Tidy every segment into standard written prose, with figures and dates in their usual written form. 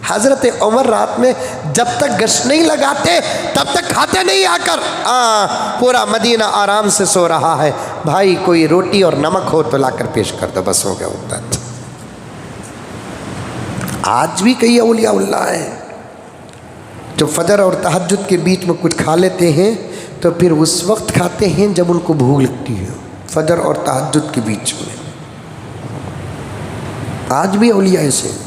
حضرت عمر رات میں جب تک گشت نہیں لگاتے تب تک کھاتے نہیں آ کر، پورا مدینہ آرام سے سو رہا ہے، بھائی کوئی روٹی اور نمک ہو تو لا کر پیش کر دو، بس ہو گیا ہوتا ہے۔ آج بھی کئی اولیاء اللہ ہیں جو فجر اور تہجد کے بیچ میں کچھ کھا لیتے ہیں تو پھر اس وقت کھاتے ہیں جب ان کو بھوک لگتی ہے، فجر اور تہجد کے بیچ میں۔ آج بھی اولیاء ایسے ہیں۔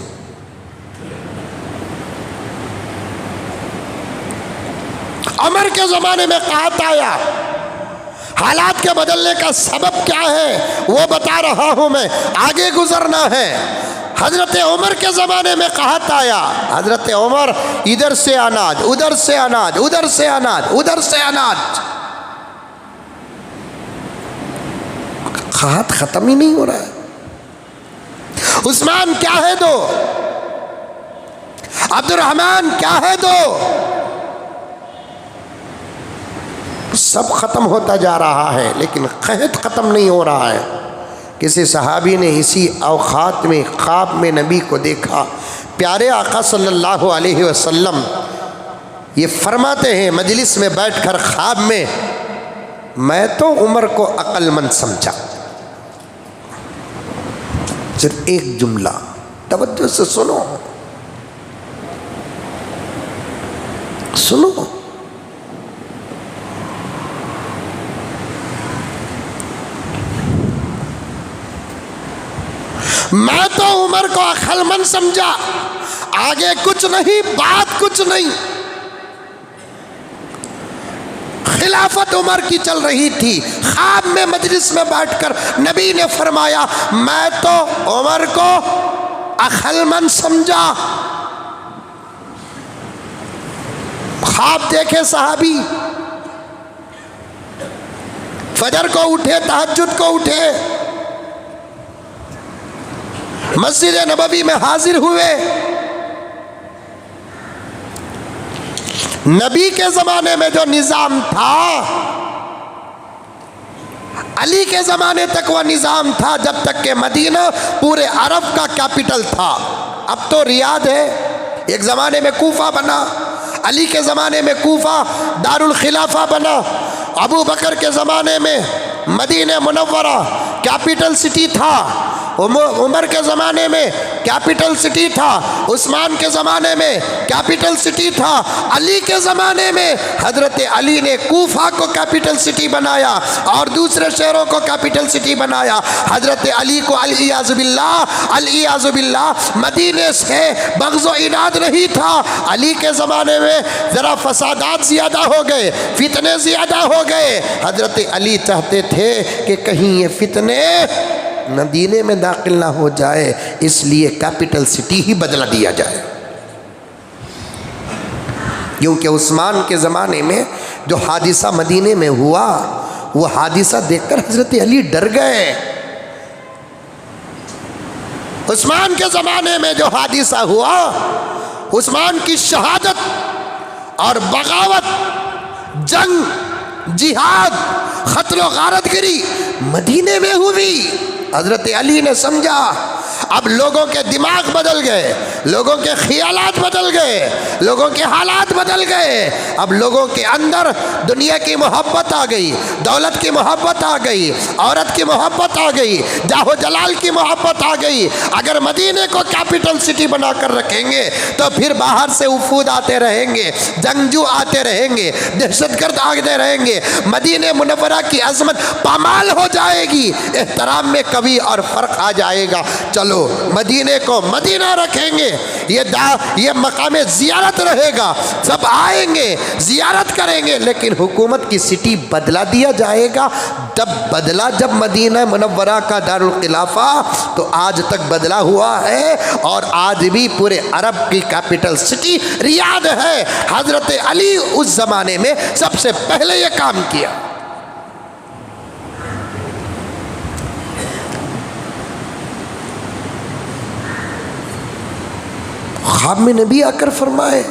عمر کے زمانے میں قحط آیا، حالات کے بدلنے کا سبب کیا ہے وہ بتا رہا ہوں میں، آگے گزرنا ہے۔ حضرت عمر کے زمانے میں قحط آیا، حضرت عمر ادھر سے اناج، ادھر سے اناج، ادھر سے اناج، ادھر سے اناج، قحط ختم ہی نہیں ہو رہا ہے۔ عثمان کیا ہے دو، عبد الرحمن کیا ہے دو، سب ختم ہوتا جا رہا ہے لیکن قحط ختم نہیں ہو رہا ہے۔ کسی صحابی نے اسی اوقات میں خواب میں نبی کو دیکھا، پیارے آقا صلی اللہ علیہ وسلم یہ فرماتے ہیں مجلس میں بیٹھ کر خواب میں تو عمر کو عقل مند سمجھا۔ صرف ایک جملہ توجہ سے سنو، سنو، میں تو عمر کو عقل مند سمجھا، آگے کچھ نہیں، بات کچھ نہیں۔ خلافت عمر کی چل رہی تھی، خواب میں مجلس میں بیٹھ کر نبی نے فرمایا میں تو عمر کو عقل مند سمجھا۔ خواب دیکھے صحابی، فجر کو اٹھے، تہجد کو اٹھے، مسجد نبوی میں حاضر ہوئے۔ نبی کے زمانے میں جو نظام تھا، علی کے زمانے تک وہ نظام تھا جب تک کہ مدینہ پورے عرب کا کیپٹل تھا۔ اب تو ریاض ہے، ایک زمانے میں کوفہ بنا، علی کے زمانے میں کوفہ دارالخلافہ بنا، ابو بکر کے زمانے میں مدینہ منورہ کیپٹل سٹی تھا، عمر کے زمانے میں کیپٹل سٹی تھا، عثمان کے زمانے میں کیپٹل سٹی تھا، علی کے زمانے میں حضرت علی نے کوفہ کو کیپٹل سٹی بنایا اور دوسرے شہروں کو کیپٹل سٹی بنایا۔ حضرت علی کو العیاذ باللہ مدینے سے بغض و عناد نہیں تھا۔ علی کے زمانے میں ذرا فسادات زیادہ ہو گئے، فتنے زیادہ ہو گئے، حضرت علی چاہتے تھے کہ کہیں یہ فتنے مدینے میں داخل نہ ہو جائے، اس لیے کیپٹل سٹی ہی بدلا دیا جائے۔ کیونکہ عثمان کے زمانے میں جو حادثہ مدینے میں ہوا وہ حادثہ دیکھ کر حضرت علی ڈر گئے۔ عثمان کے زمانے میں جو حادثہ ہوا، عثمان کی شہادت اور بغاوت، جنگ، جہاد، قتل و غارت گری مدینے میں ہوئی۔ حضرت علی نے سمجھا اب لوگوں کے دماغ بدل گئے، لوگوں کے خیالات بدل گئے، لوگوں کے حالات بدل گئے، اب لوگوں کے اندر دنیا کی محبت آ گئی، دولت کی محبت آ گئی، عورت کی محبت آ گئی، جاہ و جلال کی محبت آ گئی۔ اگر مدینے کو کیپٹل سٹی بنا کر رکھیں گے تو پھر باہر سے وفود آتے رہیں گے، جنگجو آتے رہیں گے، دہشت گرد آتے رہیں گے، مدینہ منورہ کی عظمت پامال ہو جائے گی، احترام میں کمی اور فرق آ جائے گا۔ چلو مدینے کو مدینہ رکھیں گے، یہ مقام زیارت رہے گا، سب آئیں گے، زیارت کریں گے، لیکن حکومت کی سٹی بدلا دیا جائے گا۔ جب مدینہ منورہ کا دارالخلافہ تو آج تک بدلا ہوا ہے، اور آج بھی پورے عرب کی کیپٹل سٹی ریاض ہے۔ حضرت علی اس زمانے میں سب سے پہلے یہ کام کیا۔ خواب میں نبی آ کر فرمائے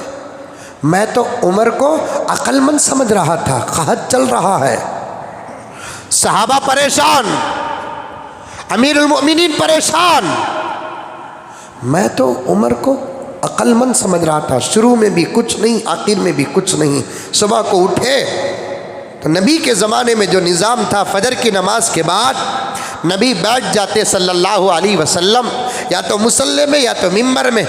میں تو عمر کو عقل مند سمجھ رہا تھا، قحط چل رہا ہے، صحابہ پریشان، امیر المؤمنین پریشان، میں تو عمر کو عقل مند سمجھ رہا تھا، شروع میں بھی کچھ نہیں آخر میں بھی کچھ نہیں۔ صبح کو اٹھے تو نبی کے زمانے میں جو نظام تھا، فجر کی نماز کے بعد نبی بیٹھ جاتے صلی اللہ علیہ وسلم، یا تو مصلی میں یا تو ممبر میں۔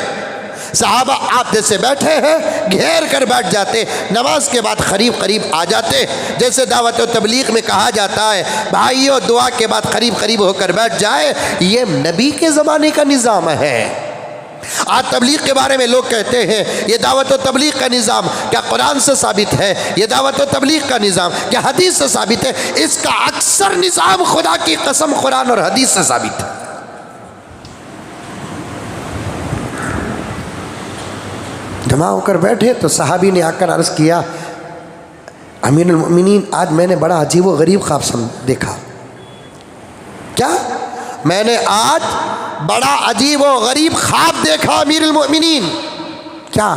صحابہ آپ جیسے بیٹھے ہیں گھیر کر بیٹھ جاتے، نماز کے بعد قریب قریب آ جاتے، جیسے دعوت و تبلیغ میں کہا جاتا ہے بھائیو دعا کے بعد قریب قریب ہو کر بیٹھ جائے، یہ نبی کے زمانے کا نظام ہے۔ آج تبلیغ کے بارے میں لوگ کہتے ہیں یہ دعوت و تبلیغ کا نظام کیا قرآن سے ثابت ہے؟ یہ دعوت و تبلیغ کا نظام کیا حدیث سے ثابت ہے؟ اس کا اکثر نظام خدا کی قسم قرآن اور حدیث سے ثابت ہے۔ جمع ہو کر بیٹھے تو صحابی نے آ کر عرض کیا امیر المؤمنین آج میں نے بڑا عجیب و غریب خواب دیکھا۔ کیا؟ میں نے آج بڑا عجیب و غریب خواب دیکھا امیر المؤمنین۔ کیا؟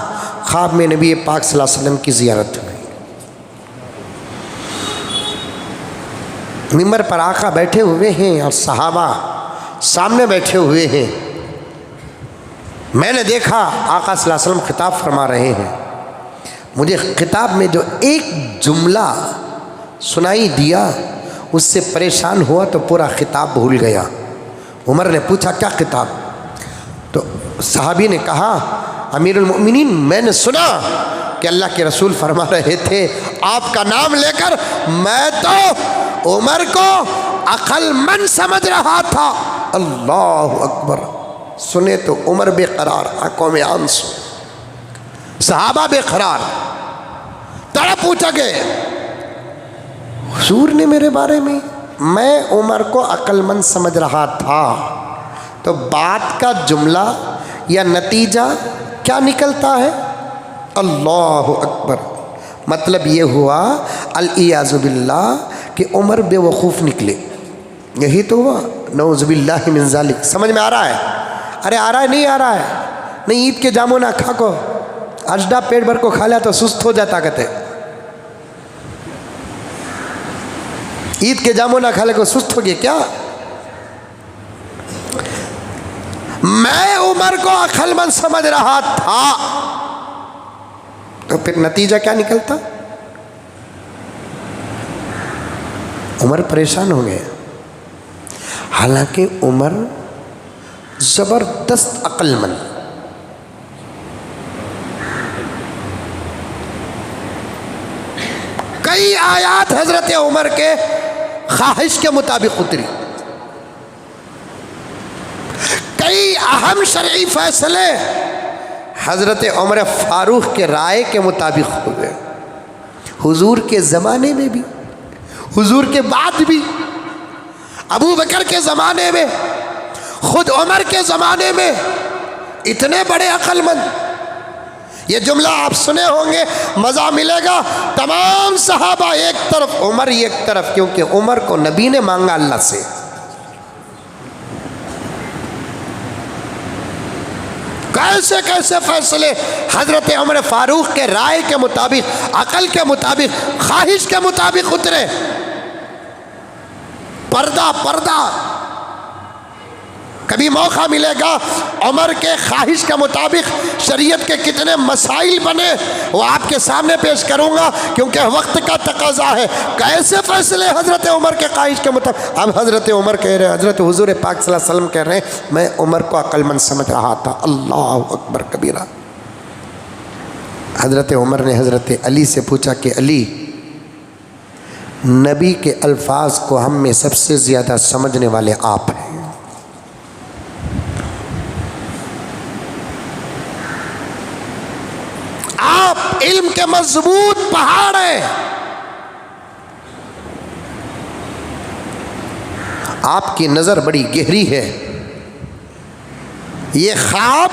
خواب میں نبی پاک صلی اللہ علیہ وسلم کی زیارت ہوئی، ممبر پر آقا بیٹھے ہوئے ہیں اور صحابہ سامنے بیٹھے ہوئے ہیں۔ میں نے دیکھا آقا صلی اللہ علیہ وسلم خطاب فرما رہے ہیں، مجھے خطاب میں جو ایک جملہ سنائی دیا اس سے پریشان ہوا تو پورا خطاب بھول گیا۔ عمر نے پوچھا کیا خطاب؟ تو صحابی نے کہا امیر المؤمنین میں نے سنا کہ اللہ کے رسول فرما رہے تھے آپ کا نام لے کر میں تو عمر کو عقل مند سمجھ رہا تھا۔ اللہ اکبر! سنے تو عمر بے قرار، آنکھوں میں آنسو، صحابہ بے قرار، تڑپ اٹھ گئے۔ حضور نے میرے بارے میں عمر کو عقل مند سمجھ رہا تھا، تو بات کا جملہ یا نتیجہ کیا نکلتا ہے؟ اللہ اکبر! مطلب یہ ہوا الیاذ باللہ کہ عمر بے وقوف نکلے، یہی تو ہوا، نعوذ باللہ من ذالک۔ سمجھ میں آ رہا ہے؟ ارے آ رہا ہے نہیں آ رہا ہے؟ نہیں، عید کے جامو نہ کھا کو اجڈا پیٹ بھر کو کھا لیا تو سست ہو جاتا کہتے، عید کے جامو نہ کھا لے کو سست ہو گیا کیا؟ میں عمر کو عقل مند سمجھ رہا تھا، تو پھر نتیجہ کیا نکلتا؟ عمر پریشان ہو گئے، حالانکہ عمر زبردست عقل مند، کئی آیات حضرت عمر کے خواہش کے مطابق اتری، کئی اہم شرعی فیصلے حضرت عمر فاروق کے رائے کے مطابق ہوئے، حضور کے زمانے میں بھی، حضور کے بعد بھی، ابو بکر کے زمانے میں، خود عمر کے زمانے میں، اتنے بڑے عقل مند۔ یہ جملہ آپ سنے ہوں گے، مزہ ملے گا، تمام صحابہ ایک طرف، عمر ایک طرف، کیونکہ عمر کو نبی نے مانگا اللہ سے۔ کیسے کیسے فیصلے حضرت عمر فاروق کے رائے کے مطابق، عقل کے مطابق، خواہش کے مطابق اترے، پردہ پردہ۔ کبھی موقع ملے گا عمر کے خواہش کے مطابق شریعت کے کتنے مسائل بنے وہ آپ کے سامنے پیش کروں گا، کیونکہ وقت کا تقاضا ہے۔ کیسے فیصلے حضرت عمر کے خواہش کے مطابق؟ اب حضرت عمر کہہ رہے ہیں، حضرت حضور پاک صلی اللہ علیہ وسلم کہہ رہے ہیں میں عمر کو عقل مند سمجھ رہا تھا۔ اللہ اکبر کبیرہ! حضرت عمر نے حضرت علی سے پوچھا کہ علی، نبی کے الفاظ کو ہم میں سب سے زیادہ سمجھنے والے آپ ہیں، آپ علم کے مضبوط پہاڑ ہیں، آپ کی نظر بڑی گہری ہے۔ یہ خواب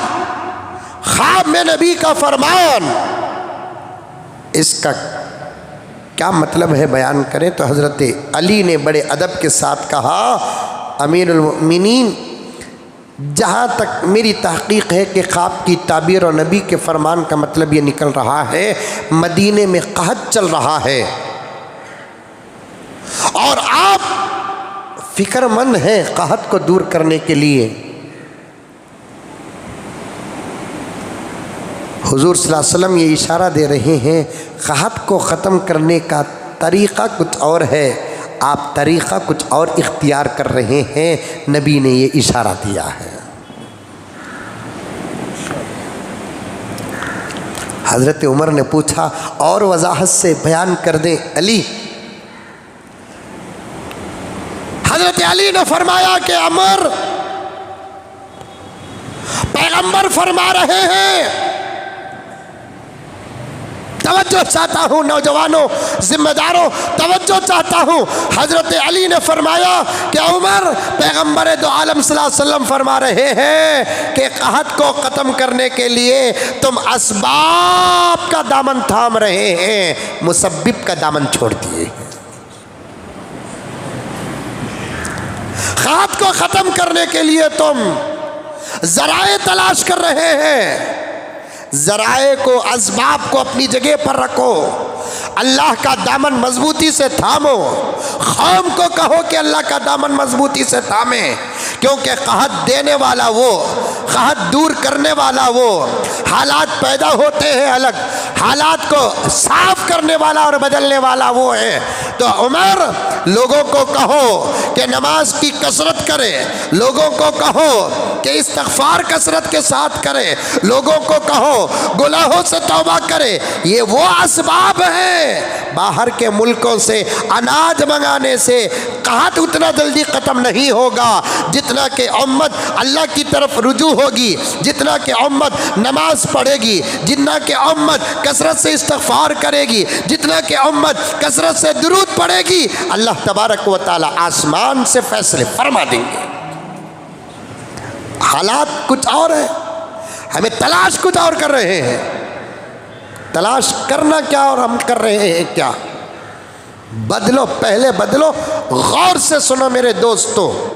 میں نبی کا فرمان، اس کا کیا مطلب ہے بیان کریں تو حضرت علی نے بڑے ادب کے ساتھ کہا امیر المؤمنین، جہاں تک میری تحقیق ہے کہ خواب کی تعبیر اور نبی کے فرمان کا مطلب یہ نکل رہا ہے مدینے میں قحط چل رہا ہے اور آپ فکر مند ہیں قحط کو دور کرنے کے لیے، حضور صلی اللہ علیہ وسلم یہ اشارہ دے رہے ہیں قحط کو ختم کرنے کا طریقہ کچھ اور ہے، آپ طریقہ کچھ اور اختیار کر رہے ہیں، نبی نے یہ اشارہ دیا ہے۔ حضرت عمر نے پوچھا اور وضاحت سے بیان کر دیں علی۔ حضرت علی نے فرمایا کہ عمر، پیغمبر فرما رہے ہیں، توجہ چاہتا ہوں نوجوانوں، ذمہ داروں، توجہ چاہتا ہوں۔ حضرت علی نے فرمایا کہ عمر، پیغمبر دو عالم صلی اللہ علیہ وسلم فرما رہے ہیں کہ قحط کو ختم کرنے کے لیے تم اسباب کا دامن تھام رہے ہیں، مسبب کا دامن چھوڑ دیے ہیں۔ قحط کو ختم کرنے کے لیے تم ذرائع تلاش کر رہے ہیں، ذرائع کو، اسباب کو اپنی جگہ پر رکھو، اللہ کا دامن مضبوطی سے تھامو۔ قوم کو کہو کہ اللہ کا دامن مضبوطی سے تھامے، کیونکہ قحط دینے والا وہ، قحط دور کرنے والا وہ، حالات پیدا ہوتے ہیں الگ، حالات کو صاف کرنے والا اور بدلنے والا وہ ہے۔ تو عمر، لوگوں کو کہو کہ نماز کی کثرت کرے، لوگوں کو کہو کہ استغفار کثرت کے ساتھ کرے، لوگوں کو کہو گناہوں سے توبہ کرے۔ یہ وہ اسباب ہیں، باہر کے ملکوں سے اناج منگانے سے قحط اتنا جلدی ختم نہیں ہوگا جتنا کہ امت اللہ کی طرف رجوع ہوگی، جتنا کہ امت نماز پڑھے گی، جتنا کہ امت کثرت سے استغفار کرے گی، جتنا کہ امت کثرت سے درود پڑھے گی، اللہ تبارک و تعالی آسمان سے فیصلے فرما دیں گے۔ حالات کچھ اور ہیں، ہمیں تلاش کچھ اور کر رہے ہیں، تلاش کرنا کیا اور ہم کر رہے ہیں کیا؟ بدلو، پہلے بدلو۔ غور سے سنو میرے دوستو،